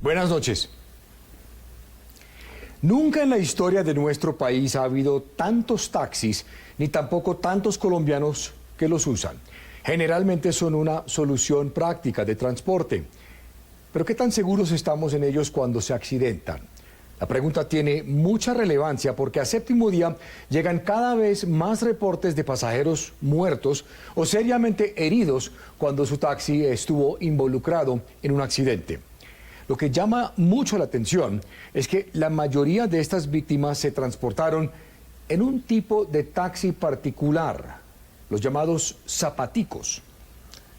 Buenas noches. Nunca en la historia de nuestro país ha habido tantos taxis, ni tampoco tantos colombianos que los usan. Generalmente son una solución práctica de transporte. Pero ¿qué tan seguros estamos en ellos cuando se accidentan? La pregunta tiene mucha relevancia porque a séptimo día llegan cada vez más reportes de pasajeros muertos o seriamente heridos cuando su taxi estuvo involucrado en un accidente. Lo que llama mucho la atención es que la mayoría de estas víctimas se transportaron en un tipo de taxi particular, los llamados zapaticos.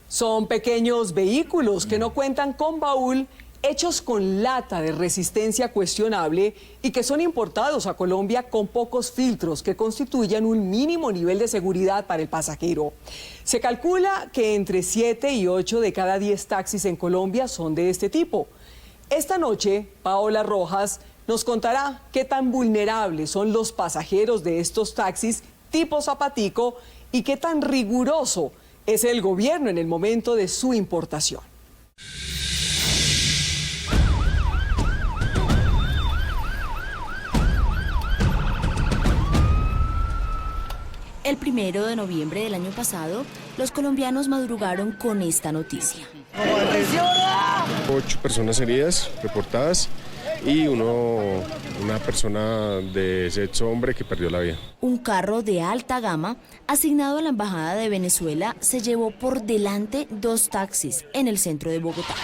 Son pequeños vehículos que no cuentan con baúl, hechos con lata de resistencia cuestionable y que son importados a Colombia con pocos filtros que constituyen un mínimo nivel de seguridad para el pasajero. Se calcula que entre 7 y 8 de cada 10 taxis en Colombia son de este tipo. Esta noche, Paola Rojas nos contará qué tan vulnerables son los pasajeros de estos taxis tipo zapatico y qué tan riguroso es el gobierno en el momento de su importación. El 1 de noviembre del año pasado, los colombianos madrugaron con esta noticia. 8 personas heridas, reportadas, y una persona de sexo hombre que perdió la vida. Un carro de alta gama, asignado a la Embajada de Venezuela, se llevó por delante 2 taxis en el centro de Bogotá.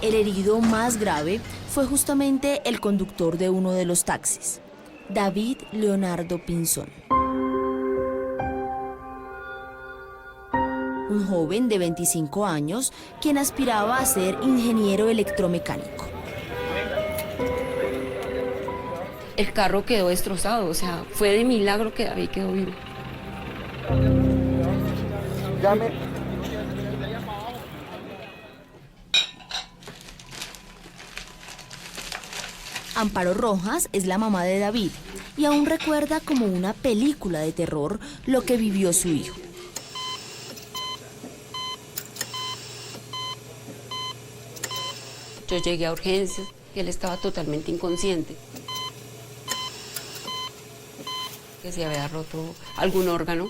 El herido más grave fue justamente el conductor de uno de los taxis, David Leonardo Pinzón. Un joven de 25 años, quien aspiraba a ser ingeniero electromecánico. El carro quedó destrozado, o sea, fue de milagro que David quedó vivo. Amparo Rojas es la mamá de David y aún recuerda como una película de terror lo que vivió su hijo. Yo llegué a urgencias y él estaba totalmente inconsciente. Que se había roto algún órgano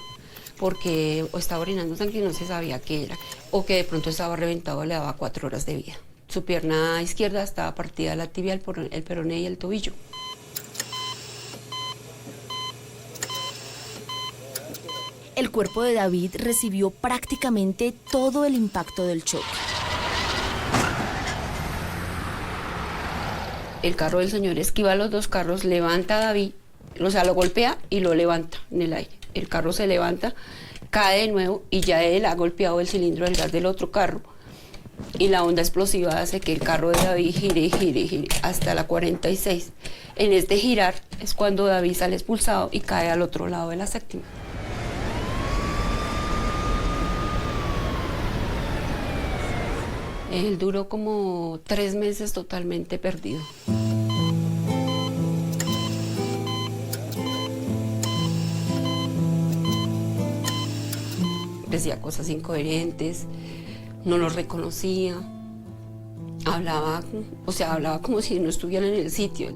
porque o estaba orinando sangre y no se sabía qué era, o que de pronto estaba reventado, le daba 4 horas de vida. Su pierna izquierda estaba partida, la tibia, el peroné y el tobillo. El cuerpo de David recibió prácticamente todo el impacto del choque. El carro del señor esquiva los 2 carros, levanta a David, o sea, lo golpea y lo levanta en el aire. El carro se levanta, cae de nuevo y ya él ha golpeado el cilindro del gas del otro carro. Y la onda explosiva hace que el carro de David gire hasta la 46. En este girar es cuando David sale expulsado y cae al otro lado de la séptima. Él duró como 3 meses totalmente perdido. Decía cosas incoherentes, no lo reconocía, hablaba como si no estuviera en el sitio.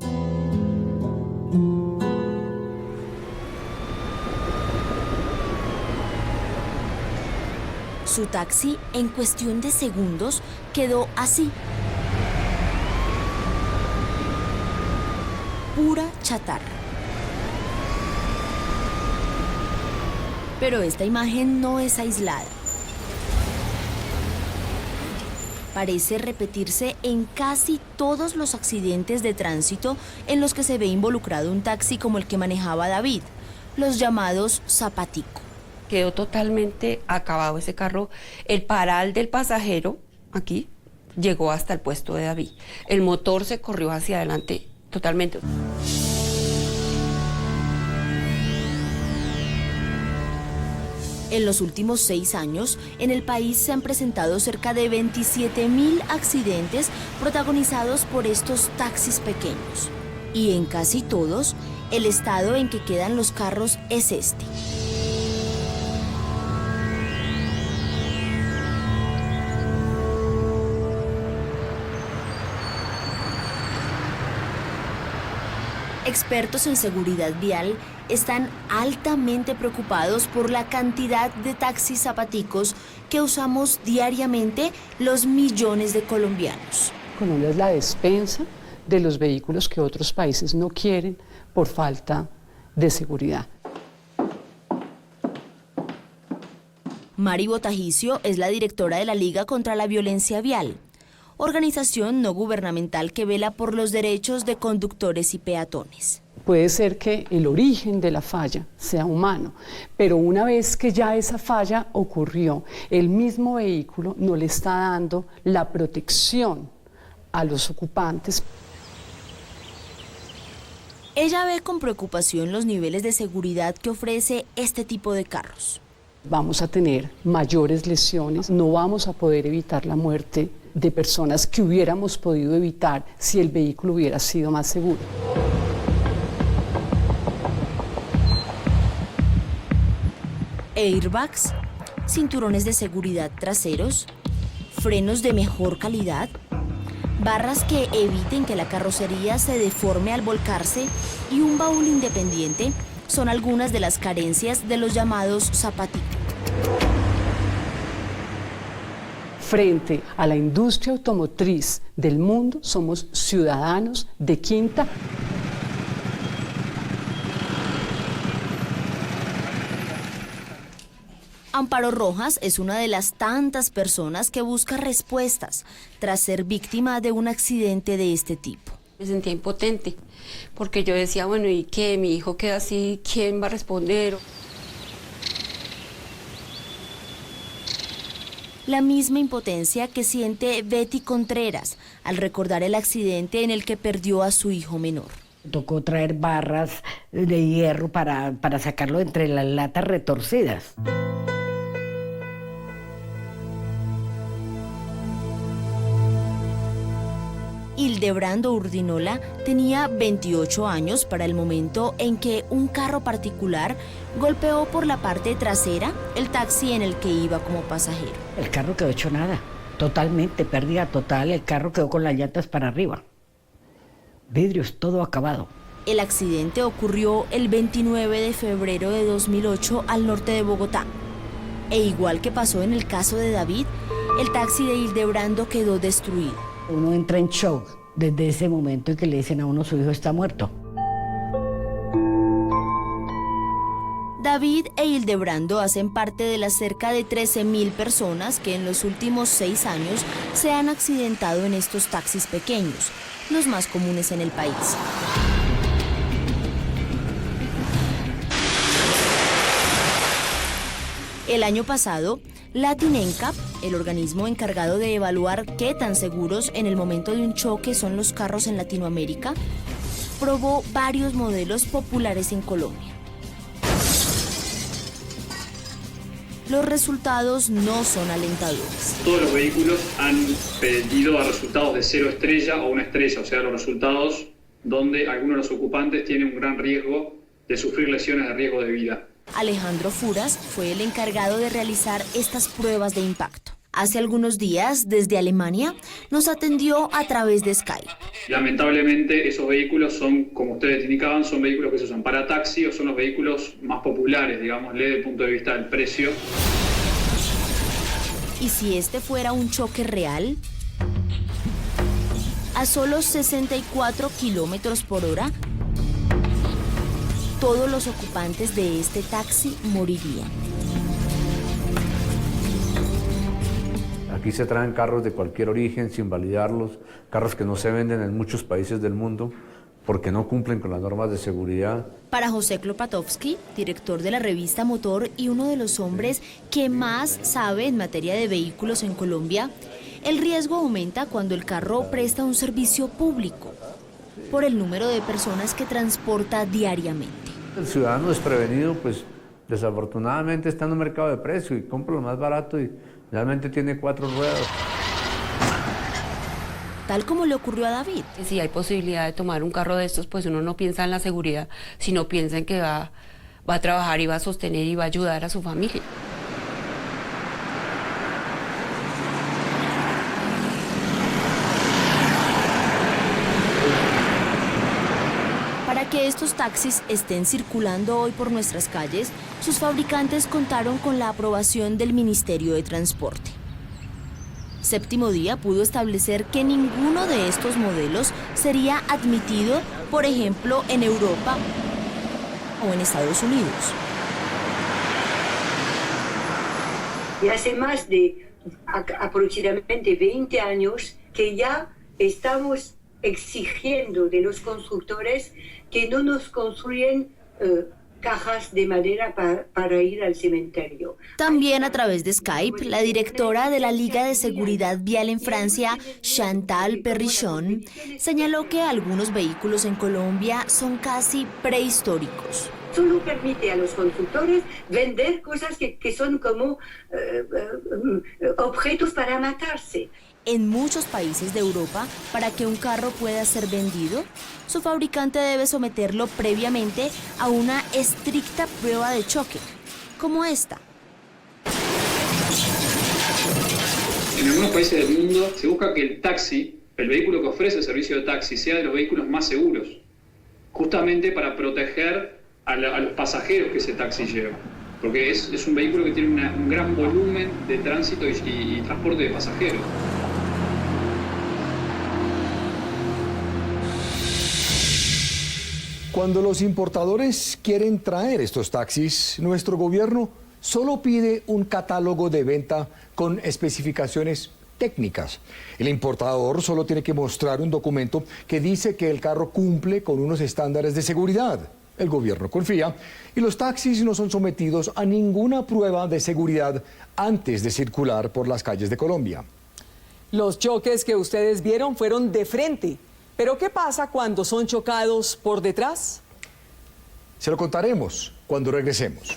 Su taxi, en cuestión de segundos, quedó así. Pura chatarra. Pero esta imagen no es aislada. Parece repetirse en casi todos los accidentes de tránsito en los que se ve involucrado un taxi como el que manejaba David, los llamados zapatico. Quedó totalmente acabado ese carro. El paral del pasajero, aquí, llegó hasta el puesto de David. El motor se corrió hacia adelante totalmente. En los últimos 6 años, en el país se han presentado cerca de 27.000 accidentes protagonizados por estos taxis pequeños. Y en casi todos, el estado en que quedan los carros es este. Expertos en seguridad vial están altamente preocupados por la cantidad de taxis zapaticos que usamos diariamente los millones de colombianos. Colombia es la despensa de los vehículos que otros países no quieren por falta de seguridad. Mari Botajicio es la directora de la Liga contra la Violencia Vial, organización no gubernamental que vela por los derechos de conductores y peatones. Puede ser que el origen de la falla sea humano, pero una vez que ya esa falla ocurrió, el mismo vehículo no le está dando la protección a los ocupantes. Ella ve con preocupación los niveles de seguridad que ofrece este tipo de carros. Vamos a tener mayores lesiones, no vamos a poder evitar la muerte de personas que hubiéramos podido evitar si el vehículo hubiera sido más seguro. Airbags, cinturones de seguridad traseros, frenos de mejor calidad, barras que eviten que la carrocería se deforme al volcarse y un baúl independiente son algunas de las carencias de los llamados zapaticos. Frente a la industria automotriz del mundo, somos ciudadanos de quinta. Amparo Rojas es una de las tantas personas que busca respuestas tras ser víctima de un accidente de este tipo. Me sentía impotente, porque yo decía, bueno, ¿y qué? Mi hijo queda así, ¿quién va a responder? La misma impotencia que siente Betty Contreras al recordar el accidente en el que perdió a su hijo menor. Tocó traer barras de hierro para sacarlo entre las latas retorcidas. Hildebrando Urdinola tenía 28 años para el momento en que un carro particular golpeó por la parte trasera el taxi en el que iba como pasajero. El carro quedó hecho nada, totalmente, pérdida total, el carro quedó con las llantas para arriba. Vidrios, todo acabado. El accidente ocurrió el 29 de febrero de 2008 al norte de Bogotá. E igual que pasó en el caso de David, el taxi de Hildebrando quedó destruido. Uno entra en shock desde ese momento en que le dicen a uno su hijo está muerto. David e Hildebrando hacen parte de las cerca de 13.000 personas que en los últimos 6 años se han accidentado en estos taxis pequeños, los más comunes en el país. El año pasado, Latin NCAP, el organismo encargado de evaluar qué tan seguros en el momento de un choque son los carros en Latinoamérica, probó varios modelos populares en Colombia. Los resultados no son alentadores. Todos los vehículos han pedido a resultados de 0 estrella o 1 estrella, o sea, los resultados donde algunos de los ocupantes tienen un gran riesgo de sufrir lesiones de riesgo de vida. Alejandro Furas fue el encargado de realizar estas pruebas de impacto. Hace algunos días, desde Alemania, nos atendió a través de Skype. Lamentablemente, esos vehículos son, como ustedes indicaban, son vehículos que se usan para taxi o son los vehículos más populares, digámosle, desde el punto de vista del precio. ¿Y si este fuera un choque real? A solo 64 kilómetros por hora, todos los ocupantes de este taxi morirían. Aquí se traen carros de cualquier origen sin validarlos, carros que no se venden en muchos países del mundo porque no cumplen con las normas de seguridad. Para José Klopatowski, director de la revista Motor y uno de los hombres que más sabe en materia de vehículos en Colombia, el riesgo aumenta cuando el carro presta un servicio público por el número de personas que transporta diariamente. El ciudadano desprevenido, pues desafortunadamente está en un mercado de precio y compra lo más barato y realmente tiene 4 ruedas. Tal como le ocurrió a David. Si hay posibilidad de tomar un carro de estos, pues uno no piensa en la seguridad, sino piensa en que va a trabajar y va a sostener y va a ayudar a su familia. estos taxis estén circulando hoy por nuestras calles, sus fabricantes contaron con la aprobación del Ministerio de Transporte. Séptimo Día pudo establecer que ninguno de estos modelos sería admitido, por ejemplo, en Europa o en Estados Unidos. Y hace más de aproximadamente 20 años que ya estamos exigiendo de los constructores que no nos construyen cajas de madera para ir al cementerio. También a través de Skype, la directora de la Liga de Seguridad Vial en Francia, Chantal Perrichon, señaló que algunos vehículos en Colombia son casi prehistóricos. Solo permite a los constructores vender cosas que son como objetos para matarse. En muchos países de Europa, para que un carro pueda ser vendido, su fabricante debe someterlo previamente a una estricta prueba de choque, como esta. En algunos países del mundo se busca que el taxi, el vehículo que ofrece el servicio de taxi, sea de los vehículos más seguros, justamente para proteger a los pasajeros que ese taxi lleva, porque es un vehículo que tiene un gran volumen de tránsito y transporte de pasajeros. Cuando los importadores quieren traer estos taxis, nuestro gobierno solo pide un catálogo de venta con especificaciones técnicas. El importador solo tiene que mostrar un documento que dice que el carro cumple con unos estándares de seguridad. El gobierno confía y los taxis no son sometidos a ninguna prueba de seguridad antes de circular por las calles de Colombia. Los choques que ustedes vieron fueron de frente. ¿Pero qué pasa cuando son chocados por detrás? Se lo contaremos cuando regresemos.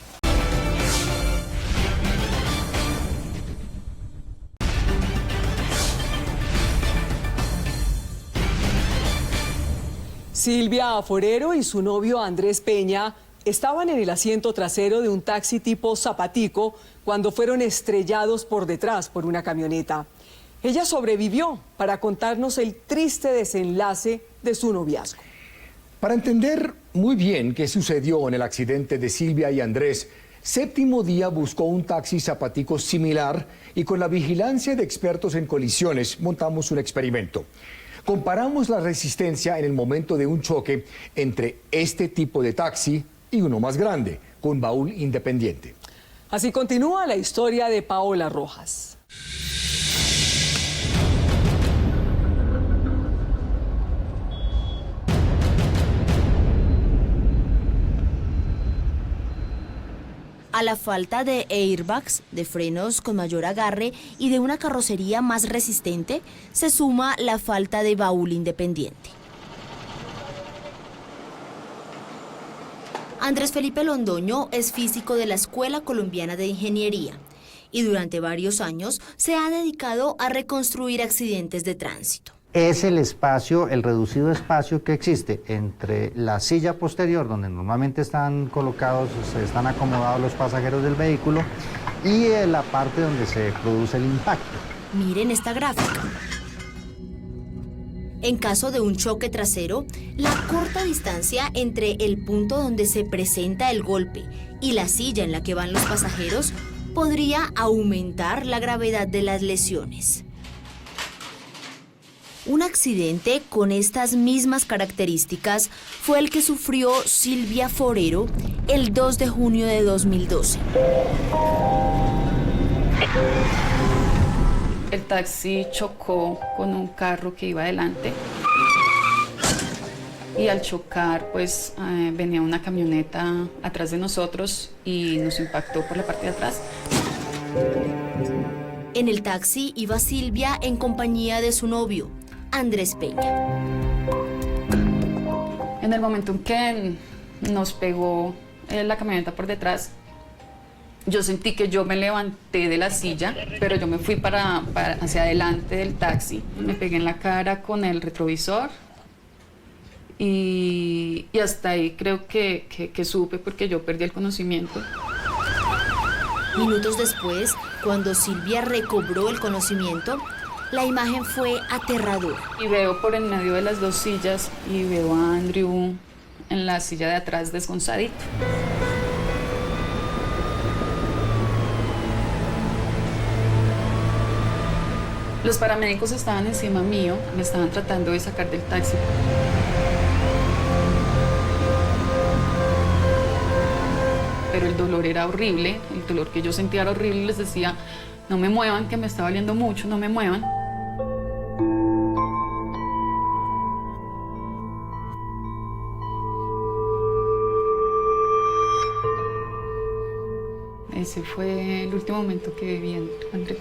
Silvia Forero y su novio Andrés Peña estaban en el asiento trasero de un taxi tipo Zapatico cuando fueron estrellados por detrás por una camioneta. Ella sobrevivió para contarnos el triste desenlace de su noviazgo. Para entender muy bien qué sucedió en el accidente de Silvia y Andrés, Séptimo Día buscó un taxi Zapatico similar y con la vigilancia de expertos en colisiones montamos un experimento. Comparamos la resistencia en el momento de un choque entre este tipo de taxi y uno más grande, con baúl independiente. Así continúa la historia de Paola Rojas. A la falta de airbags, de frenos con mayor agarre y de una carrocería más resistente, se suma la falta de baúl independiente. Andrés Felipe Londoño es físico de la Escuela Colombiana de Ingeniería y durante varios años se ha dedicado a reconstruir accidentes de tránsito. Es el espacio, el reducido espacio que existe entre la silla posterior, donde normalmente están colocados, están acomodados los pasajeros del vehículo, y la parte donde se produce el impacto. Miren esta gráfica. En caso de un choque trasero, la corta distancia entre el punto donde se presenta el golpe y la silla en la que van los pasajeros podría aumentar la gravedad de las lesiones. Un accidente con estas mismas características fue el que sufrió Silvia Forero el 2 de junio de 2012. El taxi chocó con un carro que iba adelante y al chocar pues venía una camioneta atrás de nosotros y nos impactó por la parte de atrás. En el taxi iba Silvia en compañía de su novio, Andrés Peña. En el momento en que nos pegó la camioneta por detrás, yo sentí que yo me levanté de la silla, pero yo me fui hacia adelante del taxi. Me pegué en la cara con el retrovisor y hasta ahí creo que supe porque yo perdí el conocimiento. Minutos después, cuando Silvia recobró el conocimiento, la imagen fue aterradora. Y veo por en medio de las dos sillas y veo a Andrew en la silla de atrás desgonzadito. Los paramédicos estaban encima mío, me estaban tratando de sacar del taxi. Pero el dolor era horrible, el dolor que yo sentía era horrible y les decía, no me muevan, que me está doliendo mucho, no me muevan. Ese fue el último momento que viví en Andrés.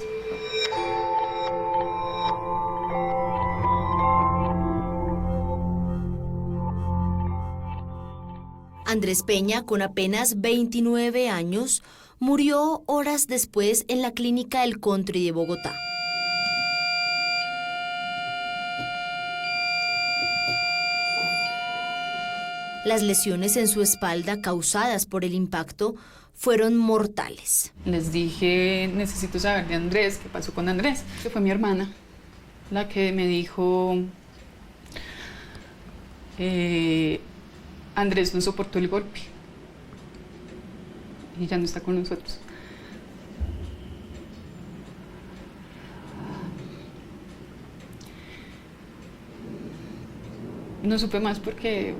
Andrés Peña, con apenas 29 años, murió horas después en la clínica El Country de Bogotá. Las lesiones en su espalda causadas por el impacto fueron mortales. Les dije, necesito saber de Andrés, qué pasó con Andrés, que fue mi hermana, la que me dijo, Andrés no soportó el golpe y ya no está con nosotros. No supe más porque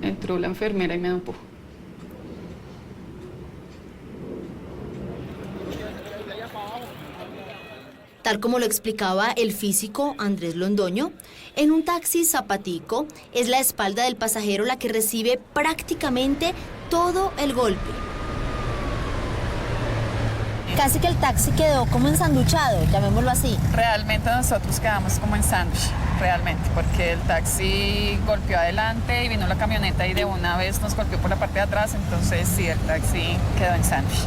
entró la enfermera y me dopó. Tal como lo explicaba el físico Andrés Londoño, en un taxi zapatico es la espalda del pasajero la que recibe prácticamente todo el golpe. Casi que el taxi quedó como ensanduchado, llamémoslo así. Realmente nosotros quedamos como en sándwich, realmente, porque el taxi golpeó adelante y vino la camioneta y de una vez nos golpeó por la parte de atrás, entonces sí, el taxi quedó en sándwich.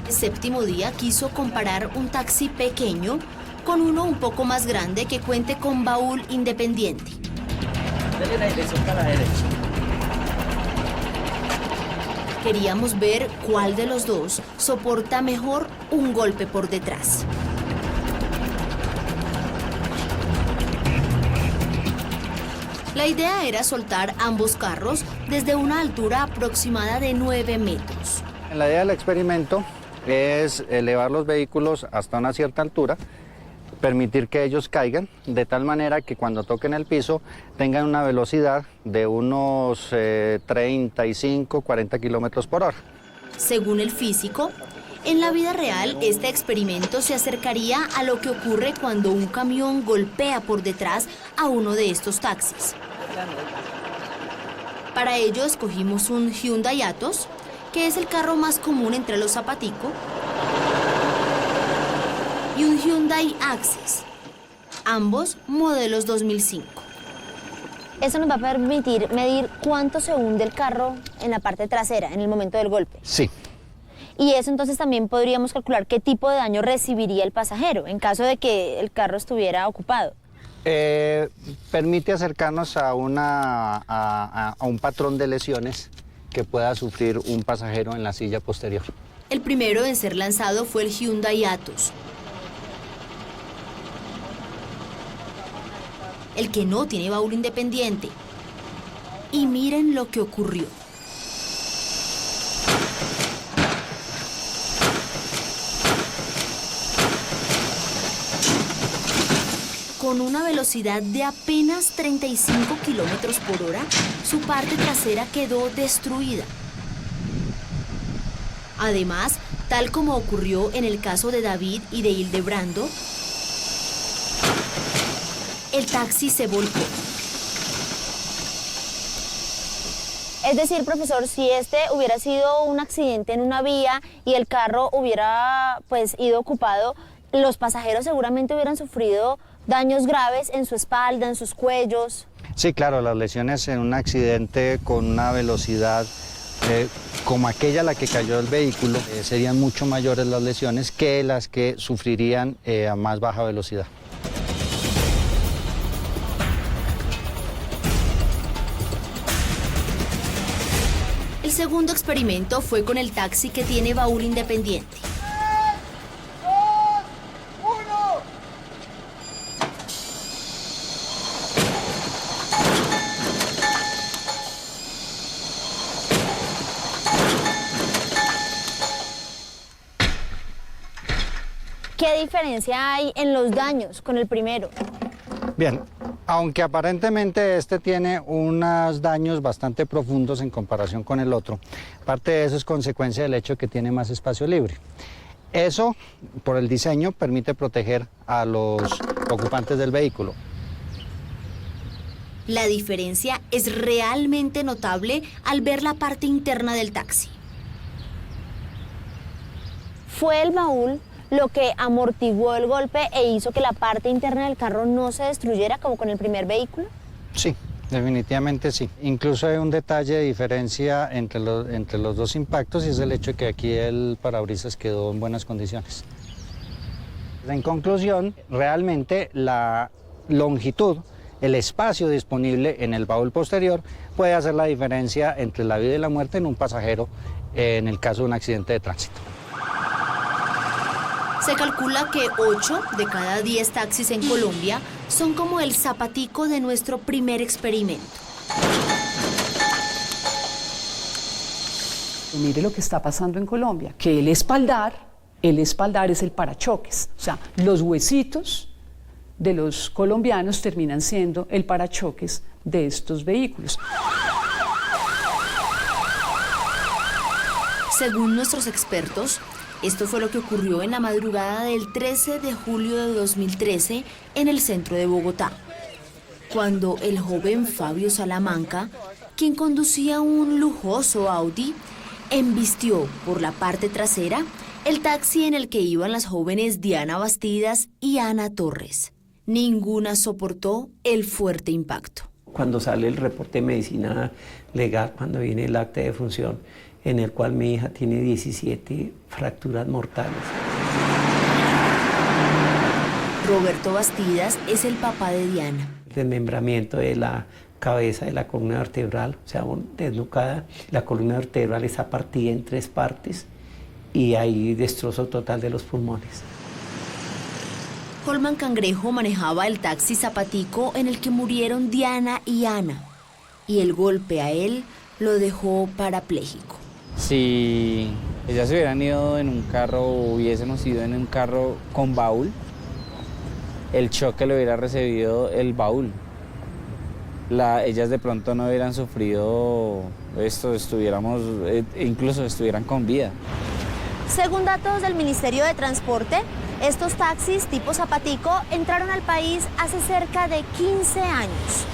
El séptimo día quiso comparar un taxi pequeño con uno un poco más grande que cuente con baúl independiente. Dale la dirección para la derecha. Queríamos ver cuál de los dos soporta mejor un golpe por detrás. La idea era soltar ambos carros desde una altura aproximada de 9 metros. La idea del experimento es elevar los vehículos hasta una cierta altura, permitir que ellos caigan de tal manera que cuando toquen el piso tengan una velocidad de unos 35, 40 kilómetros por hora. Según el físico, en la vida real este experimento se acercaría a lo que ocurre cuando un camión golpea por detrás a uno de estos taxis. Para ello escogimos un Hyundai Atos, que es el carro más común entre los zapatico, y un Hyundai Access, ambos modelos 2005. Eso nos va a permitir medir cuánto se hunde el carro en la parte trasera, en el momento del golpe. Sí. Y eso entonces también podríamos calcular qué tipo de daño recibiría el pasajero en caso de que el carro estuviera ocupado. Permite acercarnos a un patrón de lesiones que pueda sufrir un pasajero en la silla posterior. El primero en ser lanzado fue el Hyundai Atos, el que no tiene baúl independiente. Y miren lo que ocurrió. Con una velocidad de apenas 35 kilómetros por hora, su parte trasera quedó destruida. Además, tal como ocurrió en el caso de David y de Hildebrando, el taxi se volcó. Es decir, profesor, si este hubiera sido un accidente en una vía y el carro hubiera ido ocupado, los pasajeros seguramente hubieran sufrido daños graves en su espalda, en sus cuellos. Sí, claro, las lesiones en un accidente con una velocidad como aquella a la que cayó el vehículo, serían mucho mayores las lesiones que las que sufrirían a más baja velocidad. El segundo experimento fue con el taxi que tiene baúl independiente. ¿Qué diferencia hay en los daños con el primero? Bien, aunque aparentemente este tiene unos daños bastante profundos en comparación con el otro, parte de eso es consecuencia del hecho de que tiene más espacio libre. Eso, por el diseño, permite proteger a los ocupantes del vehículo. La diferencia es realmente notable al ver la parte interna del taxi. ¿Fue el baúl lo que amortiguó el golpe e hizo que la parte interna del carro no se destruyera como con el primer vehículo? Sí, definitivamente sí. Incluso hay un detalle de diferencia entre los dos impactos y es el hecho de que aquí el parabrisas quedó en buenas condiciones. En conclusión, realmente la longitud, el espacio disponible en el baúl posterior puede hacer la diferencia entre la vida y la muerte en un pasajero en el caso de un accidente de tránsito. Se calcula que 8 de cada 10 taxis en Colombia son como el zapatico de nuestro primer experimento. Mire lo que está pasando en Colombia, que el espaldar es el parachoques. O sea, los huesitos de los colombianos terminan siendo el parachoques de estos vehículos. Según nuestros expertos, esto fue lo que ocurrió en la madrugada del 13 de julio de 2013 en el centro de Bogotá, cuando el joven Fabio Salamanca, quien conducía un lujoso Audi, embistió por la parte trasera el taxi en el que iban las jóvenes Diana Bastidas y Ana Torres. Ninguna soportó el fuerte impacto. Cuando sale el reporte de medicina legal, cuando viene el acta de función, en el cual mi hija tiene 17 fracturas mortales. Roberto Bastidas es el papá de Diana. Desmembramiento de la cabeza de la columna vertebral, o sea, desnucada. La columna vertebral está partida en 3 partes y hay destrozo total de los pulmones. Holman Cangrejo manejaba el taxi zapatico en el que murieron Diana y Ana, y el golpe a él lo dejó parapléjico. Si ellas se hubieran ido en un carro o hubiésemos ido en un carro con baúl, el choque lo hubiera recibido el baúl. Ellas de pronto no hubieran sufrido esto, incluso estuvieran con vida. Según datos del Ministerio de Transporte, estos taxis tipo zapatico entraron al país hace cerca de 15 años.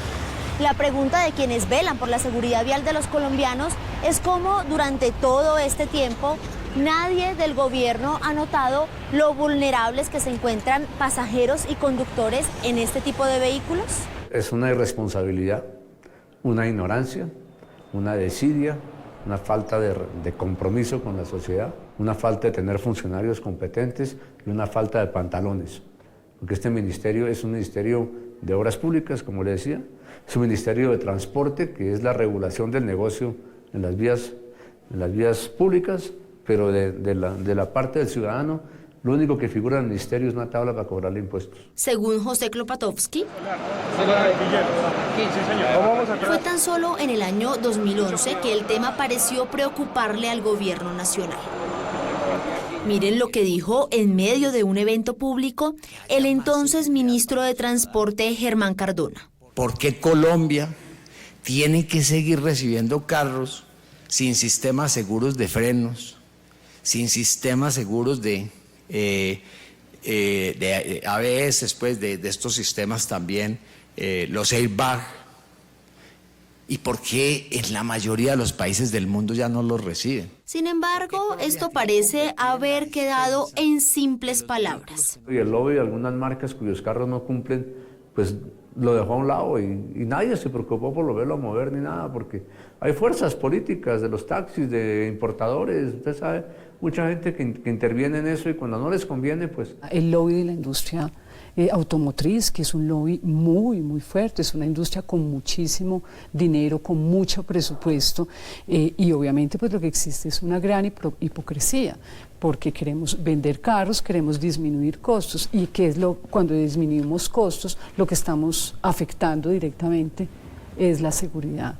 La pregunta de quienes velan por la seguridad vial de los colombianos es cómo durante todo este tiempo nadie del gobierno ha notado lo vulnerables que se encuentran pasajeros y conductores en este tipo de vehículos. Es una irresponsabilidad, una ignorancia, una desidia, una falta de compromiso con la sociedad, una falta de tener funcionarios competentes y una falta de pantalones. Porque este ministerio es un ministerio de obras públicas, como le decía, es un ministerio de transporte, que es la regulación del negocio en las vías públicas, pero de la parte del ciudadano, lo único que figura en el ministerio es una tabla para cobrarle impuestos. Según José Klopatovsky, fue tan solo en el año 2011 que el tema pareció preocuparle al gobierno nacional. Miren lo que dijo en medio de un evento público el entonces ministro de Transporte Germán Cardona. ¿Por qué Colombia tiene que seguir recibiendo carros sin sistemas seguros de frenos, sin sistemas seguros de ABS, pues de estos sistemas también, los airbag? ¿Y por qué en la mayoría de los países del mundo ya no los reciben? Sin embargo, esto parece haber quedado en simples palabras. Y el lobby de algunas marcas cuyos carros no cumplen, pues lo dejó a un lado y nadie se preocupó por volverlo a mover ni nada, porque hay fuerzas políticas de los taxis, de importadores, usted sabe, mucha gente que interviene en eso y cuando no les conviene, pues... El lobby de la industria automotriz, que es un lobby muy, muy fuerte, es una industria con muchísimo dinero, con mucho presupuesto, y obviamente pues lo que existe es una gran hipocresía, porque queremos vender carros, queremos disminuir costos, y cuando disminuimos costos, lo que estamos afectando directamente es la seguridad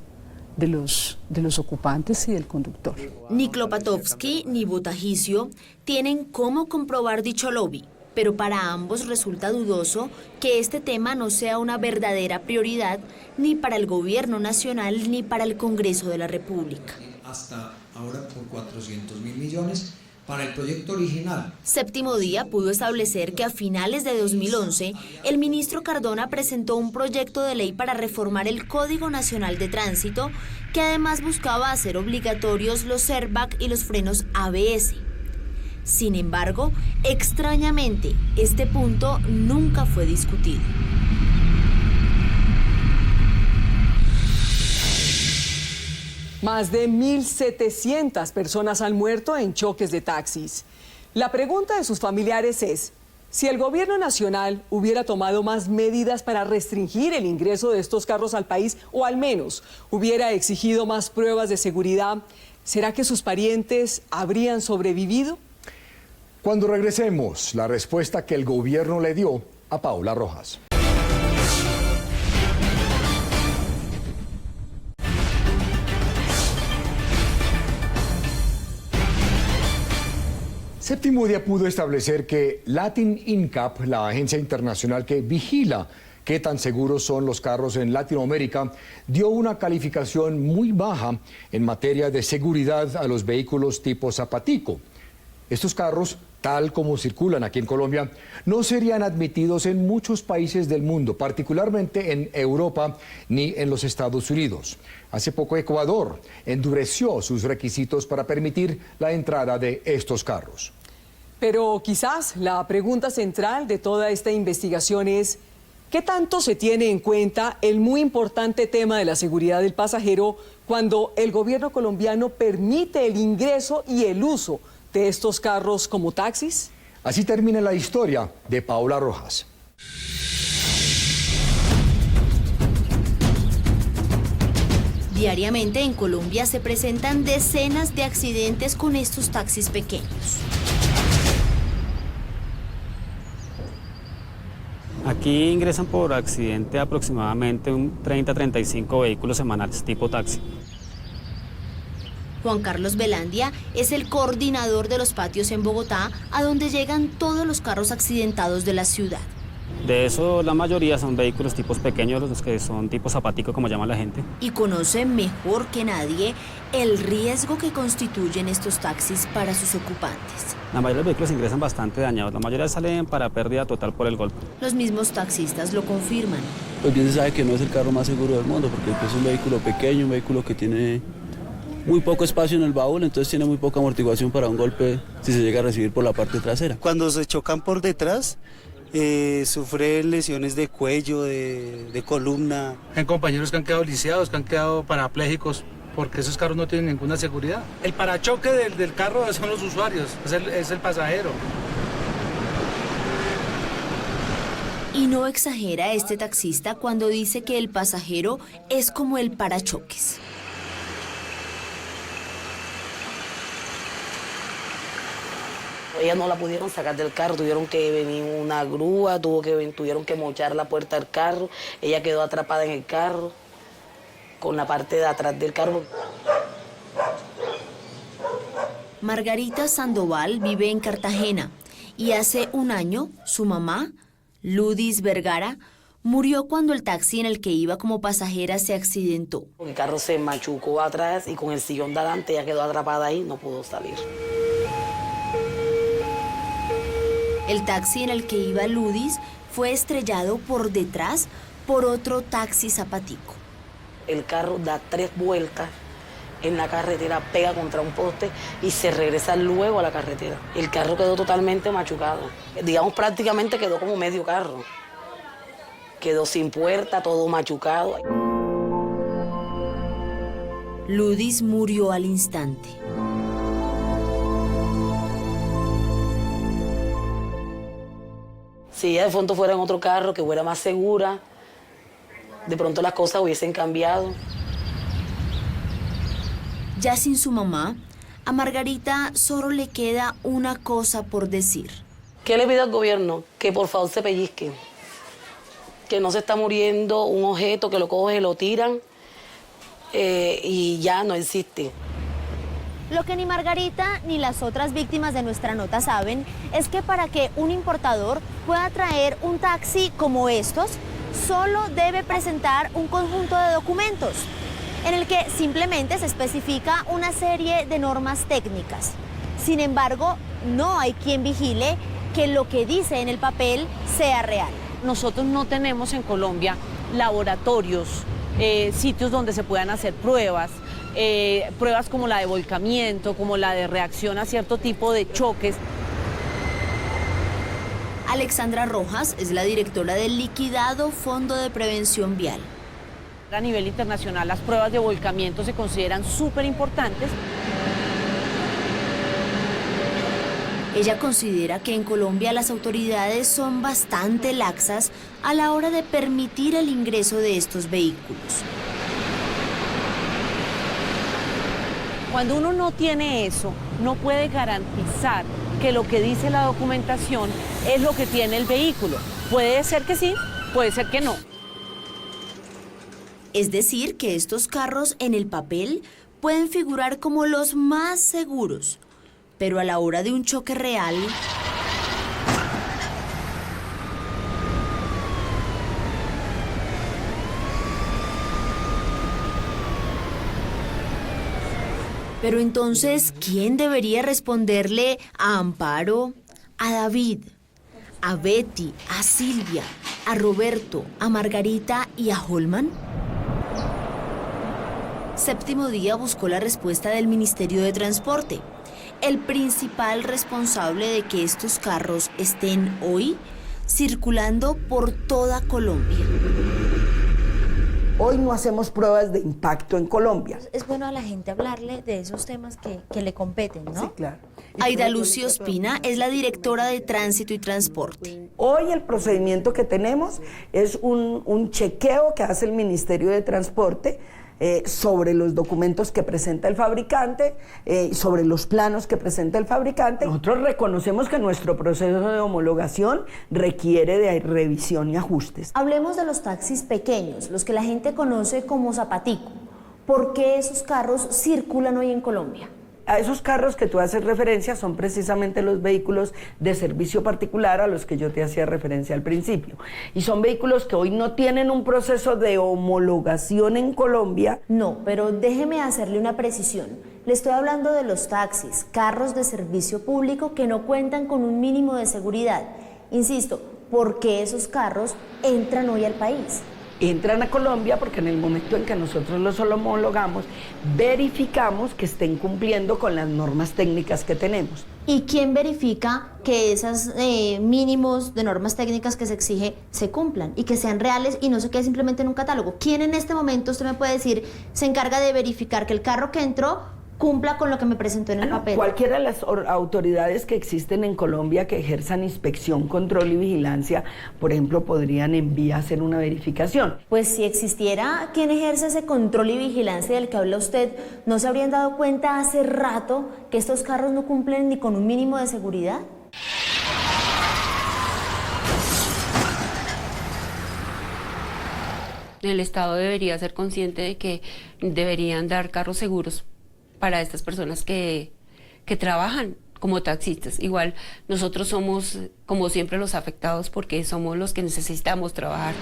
de los ocupantes y del conductor. Ni Klopatovsky ni Botajicio tienen cómo comprobar dicho lobby, Pero para ambos resulta dudoso que este tema no sea una verdadera prioridad ni para el gobierno nacional ni para el Congreso de la República. Hasta ahora por 400.000 millones para el proyecto original. Séptimo Día pudo establecer que a finales de 2011 el ministro Cardona presentó un proyecto de ley para reformar el Código Nacional de Tránsito que además buscaba hacer obligatorios los airbag y los frenos ABS. Sin embargo, extrañamente, este punto nunca fue discutido. Más de 1.700 personas han muerto en choques de taxis. La pregunta de sus familiares es, si el gobierno nacional hubiera tomado más medidas para restringir el ingreso de estos carros al país, o al menos hubiera exigido más pruebas de seguridad, ¿será que sus parientes habrían sobrevivido? Cuando regresemos, la respuesta que el gobierno le dio a Paula Rojas. Séptimo Día pudo establecer que Latin INCAP, la agencia internacional que vigila qué tan seguros son los carros en Latinoamérica, dio una calificación muy baja en materia de seguridad a los vehículos tipo Zapatico. Estos carros, tal como circulan aquí en Colombia, no serían admitidos en muchos países del mundo, particularmente en Europa ni en los Estados Unidos. Hace poco Ecuador endureció sus requisitos para permitir la entrada de estos carros. Pero quizás la pregunta central de toda esta investigación es, ¿qué tanto se tiene en cuenta el muy importante tema de la seguridad del pasajero cuando el gobierno colombiano permite el ingreso y el uso de estos carros como taxis? Así termina la historia de Paula Rojas. Diariamente en Colombia se presentan decenas de accidentes con estos taxis pequeños. Aquí ingresan por accidente aproximadamente un 30-35 vehículos semanales tipo taxi. Juan Carlos Velandia es el coordinador de los patios en Bogotá, a donde llegan todos los carros accidentados de la ciudad. De eso la mayoría son vehículos tipos pequeños, los que son tipo Zapatico, como llama la gente. Y conoce mejor que nadie el riesgo que constituyen estos taxis para sus ocupantes. La mayoría de los vehículos ingresan bastante dañados, la mayoría salen para pérdida total por el golpe. Los mismos taxistas lo confirman. Pues bien se sabe que no es el carro más seguro del mundo, porque es un vehículo pequeño, un vehículo que tiene muy poco espacio en el baúl, entonces tiene muy poca amortiguación para un golpe si se llega a recibir por la parte trasera. Cuando se chocan por detrás, sufre lesiones de cuello, de columna. Hay compañeros que han quedado lisiados, que han quedado parapléjicos, porque esos carros no tienen ninguna seguridad. El parachoque del carro son los usuarios, es el pasajero. Y no exagera este taxista cuando dice que el pasajero es como el parachoques. Ella no la pudieron sacar del carro, tuvieron que venir una grúa, tuvieron que mochar la puerta del carro. Ella quedó atrapada en el carro, con la parte de atrás del carro. Margarita Sandoval vive en Cartagena y hace un año su mamá, Ludis Vergara, murió cuando el taxi en el que iba como pasajera se accidentó. El carro se machucó atrás y con el sillón de adelante ella quedó atrapada ahí, no pudo salir. El taxi en el que iba Ludis fue estrellado por detrás por otro taxi Zapatico. El carro da 3 vueltas en la carretera, pega contra un poste y se regresa luego a la carretera. El carro quedó totalmente machucado. Digamos, prácticamente quedó como medio carro. Quedó sin puerta, todo machucado. Ludis murió al instante. Si ella de fondo fuera en otro carro, que fuera más segura, de pronto las cosas hubiesen cambiado. Ya sin su mamá, a Margarita solo le queda una cosa por decir. ¿Qué le pido al gobierno? Que por favor se pellizque. Que no se está muriendo un objeto, que lo coge, lo tiran y ya no existe. Lo que ni Margarita ni las otras víctimas de nuestra nota saben es que para que un importador pueda traer un taxi como estos, solo debe presentar un conjunto de documentos en el que simplemente se especifica una serie de normas técnicas. Sin embargo, no hay quien vigile que lo que dice en el papel sea real. Nosotros no tenemos en Colombia laboratorios, sitios donde se puedan hacer pruebas, pruebas como la de volcamiento, como la de reacción a cierto tipo de choques. Alexandra Rojas es la directora del liquidado Fondo de Prevención Vial. A nivel internacional, las pruebas de volcamiento se consideran súper importantes. Ella considera que en Colombia las autoridades son bastante laxas a la hora de permitir el ingreso de estos vehículos. Cuando uno no tiene eso, no puede garantizar que lo que dice la documentación es lo que tiene el vehículo. Puede ser que sí, puede ser que no. Es decir, que estos carros en el papel pueden figurar como los más seguros, pero a la hora de un choque real, pero entonces, ¿quién debería responderle a Amparo, a David, a Betty, a Silvia, a Roberto, a Margarita y a Holman? Séptimo Día buscó la respuesta del Ministerio de Transporte, el principal responsable de que estos carros estén hoy circulando por toda Colombia. Hoy no hacemos pruebas de impacto en Colombia. Es bueno a la gente hablarle de esos temas que le competen, ¿no? Sí, claro. Aida Lucio Ospina es la directora de Tránsito y Transporte. Hoy el procedimiento que tenemos es un chequeo que hace el Ministerio de Transporte sobre los documentos que presenta el fabricante, sobre los planos que presenta el fabricante. Nosotros reconocemos que nuestro proceso de homologación requiere de revisión y ajustes. Hablemos de los taxis pequeños, los que la gente conoce como zapatico. ¿Por qué esos carros circulan hoy en Colombia? A esos carros que tú haces referencia son precisamente los vehículos de servicio particular a los que yo te hacía referencia al principio. Y son vehículos que hoy no tienen un proceso de homologación en Colombia. No, pero déjeme hacerle una precisión. Le estoy hablando de los taxis, carros de servicio público que no cuentan con un mínimo de seguridad. Insisto, ¿por qué esos carros entran hoy al país? Entran a Colombia porque en el momento en que nosotros los homologamos, verificamos que estén cumpliendo con las normas técnicas que tenemos. ¿Y quién verifica que esos mínimos de normas técnicas que se exige se cumplan y que sean reales y no se quede simplemente en un catálogo? ¿Quién en este momento, usted me puede decir, se encarga de verificar que el carro que entró cumpla con lo que me presentó en el papel? Cualquiera de las autoridades que existen en Colombia que ejerzan inspección, control y vigilancia, por ejemplo, podrían en vía hacer una verificación. Pues si existiera quien ejerce ese control y vigilancia del que habla usted, ¿no se habrían dado cuenta hace rato que estos carros no cumplen ni con un mínimo de seguridad? El Estado debería ser consciente de que deberían dar carros seguros para estas personas que trabajan como taxistas. Igual nosotros somos, como siempre, los afectados porque somos los que necesitamos trabajar.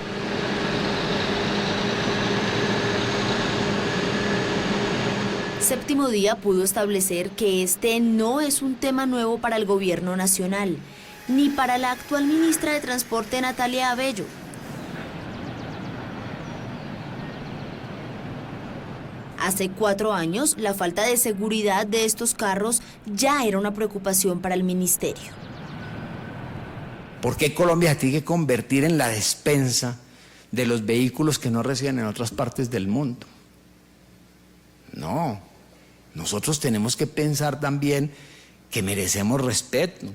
Séptimo Día pudo establecer que este no es un tema nuevo para el gobierno nacional, ni para la actual ministra de Transporte, Natalia Abello. Hace 4 años, la falta de seguridad de estos carros ya era una preocupación para el ministerio. ¿Por qué Colombia se tiene que convertir en la despensa de los vehículos que no reciben en otras partes del mundo? No, nosotros tenemos que pensar también que merecemos respeto.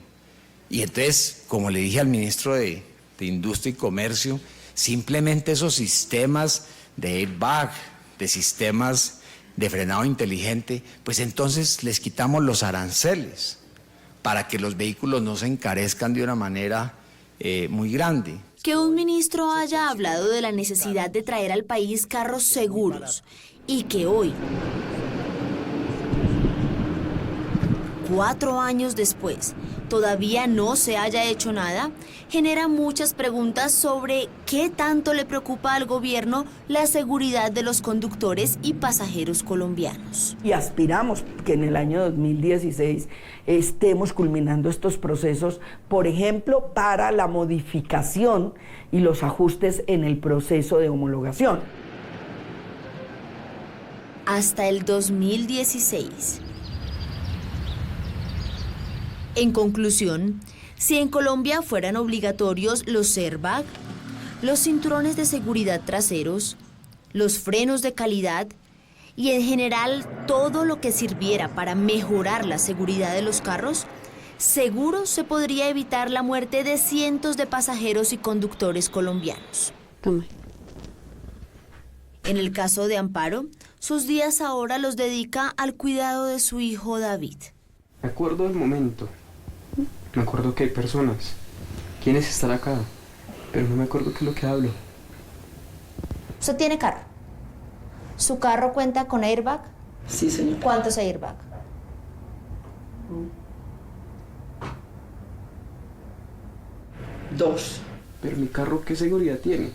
Y entonces, como le dije al ministro de Industria y Comercio, simplemente esos sistemas de airbag, de sistemas de frenado inteligente, pues entonces les quitamos los aranceles para que los vehículos no se encarezcan de una manera muy grande. Que un ministro haya hablado de la necesidad de traer al país carros seguros y que hoy 4 años después, todavía no se haya hecho nada, genera muchas preguntas sobre qué tanto le preocupa al gobierno la seguridad de los conductores y pasajeros colombianos. Y aspiramos que en el año 2016 estemos culminando estos procesos, por ejemplo, para la modificación y los ajustes en el proceso de homologación. Hasta el 2016. En conclusión, si en Colombia fueran obligatorios los airbag, los cinturones de seguridad traseros, los frenos de calidad y en general todo lo que sirviera para mejorar la seguridad de los carros, seguro se podría evitar la muerte de cientos de pasajeros y conductores colombianos. Toma. En el caso de Amparo, sus días ahora los dedica al cuidado de su hijo David. Me acuerdo del momento. Me acuerdo que hay personas. ¿Quiénes están acá? Pero no me acuerdo qué es lo que hablo. ¿Usted tiene carro? ¿Su carro cuenta con airbag? Sí, señor. ¿Cuántos airbag? 2. Pero mi carro, ¿qué seguridad tiene?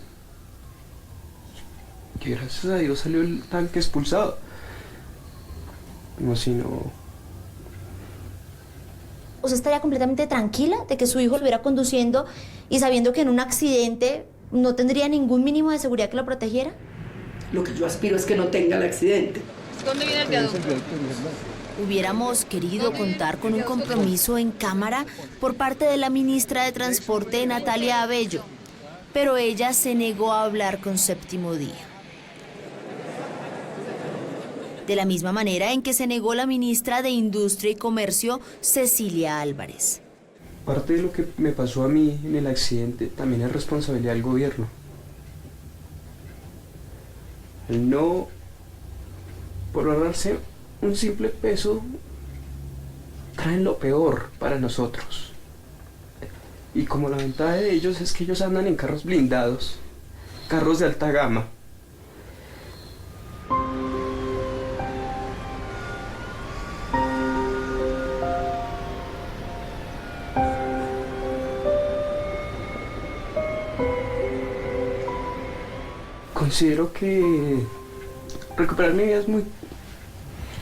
Que gracias a Dios salió el tanque expulsado. No, sino... ¿Usted estaría completamente tranquila de que su hijo lo estuviera conduciendo y sabiendo que en un accidente no tendría ningún mínimo de seguridad que lo protegiera? Lo que yo aspiro es que no tenga el accidente. ¿Dónde viene el viaducto? Hubiéramos querido contar con un compromiso en Cámara por parte de la ministra de Transporte, Natalia Abello, pero ella se negó a hablar con Séptimo Día. De la misma manera en que se negó la ministra de Industria y Comercio, Cecilia Álvarez. Parte de lo que me pasó a mí en el accidente también es responsabilidad del gobierno. El no, por ahorrarse un simple peso, traen lo peor para nosotros. Y como la ventaja de ellos es que ellos andan en carros blindados, carros de alta gama. Considero que recuperar mi vida es muy...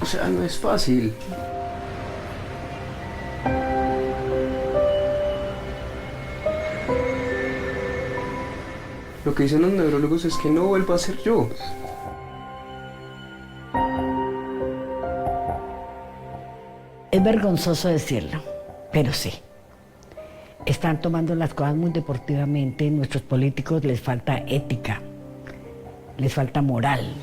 O sea, no es fácil. Lo que dicen los neurólogos es que no vuelva a ser yo. Es vergonzoso decirlo, pero sí. Están tomando las cosas muy deportivamente. Nuestros políticos les falta ética, les falta moral.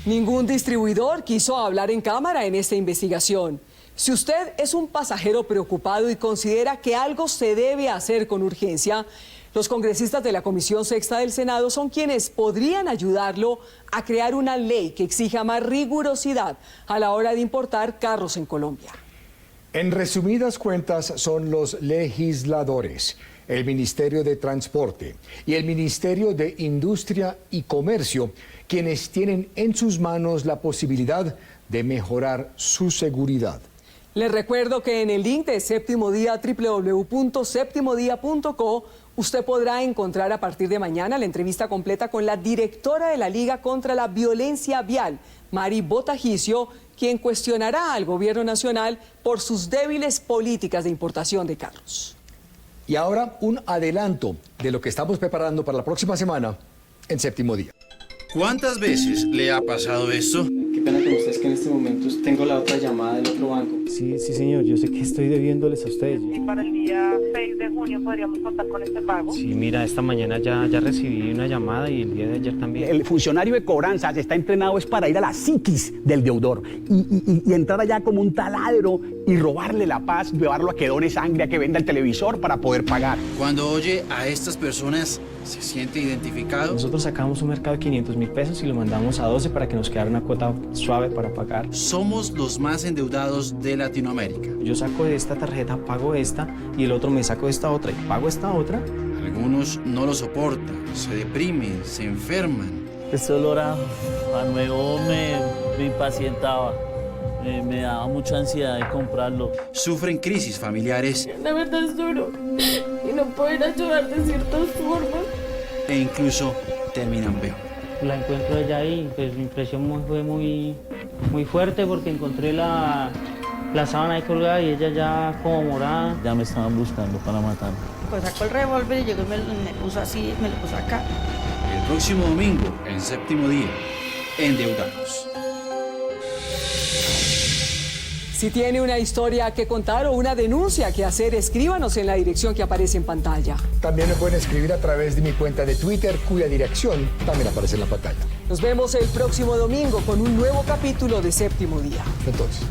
Ningún distribuidor quiso hablar en cámara en esta investigación. Si usted es un pasajero preocupado y considera que algo se debe hacer con urgencia, los congresistas de la Comisión Sexta del Senado son quienes podrían ayudarlo a crear una ley que exija más rigurosidad a la hora de importar carros en Colombia. En resumidas cuentas, son los legisladores, el Ministerio de Transporte y el Ministerio de Industria y Comercio quienes tienen en sus manos la posibilidad de mejorar su seguridad. Les recuerdo que en el link de Séptimo Día, www.septimodia.co, usted podrá encontrar a partir de mañana la entrevista completa con la directora de la Liga contra la Violencia Vial, Mari Botajicio, quien cuestionará al gobierno nacional por sus débiles políticas de importación de carros. Y ahora un adelanto de lo que estamos preparando para la próxima semana en Séptimo Día. ¿Cuántas veces le ha pasado esto? Qué pena con ustedes que en este momento tengo la otra llamada del otro banco. Sí, señor, yo sé que estoy debiéndoles a ustedes. ¿Y para el día 6 de junio podríamos contar con este pago? Sí, mira, esta mañana ya recibí una llamada y el día de ayer también. El funcionario de cobranzas está entrenado es para ir a la psiquis del deudor y entrar allá como un taladro y robarle la paz, llevarlo a que done sangre, a que venda el televisor para poder pagar. Cuando oye a estas personas, ¿se siente identificado? Nosotros sacamos un mercado de 500.000 pesos y lo mandamos a 12 para que nos quedara una cuota suave para pagar. Somos los más endeudados de Latinoamérica. Yo saco de esta tarjeta, pago esta y el otro me saco de esta otra y pago esta otra. Algunos no lo soportan, se deprimen, se enferman. Este olor a nuevo me impacientaba, me daba mucha ansiedad de comprarlo. Sufren crisis familiares La verdad es duro y no poder ayudar de ciertas formas. e incluso terminan peor. La encuentro ella ahí, pues mi impresión fue muy fuerte porque encontré la sábana ahí colgada y ella ya como morada. Ya me estaban buscando para matarme. Pues sacó el revólver y llegó y me puso así, me lo puso acá. El próximo domingo, en Séptimo Día, Endeudados. Si tiene una historia que contar o una denuncia que hacer, escríbanos en la dirección que aparece en pantalla. También me pueden escribir a través de mi cuenta de Twitter, cuya dirección también aparece en la pantalla. Nos vemos el próximo domingo con un nuevo capítulo de Séptimo Día. Entonces.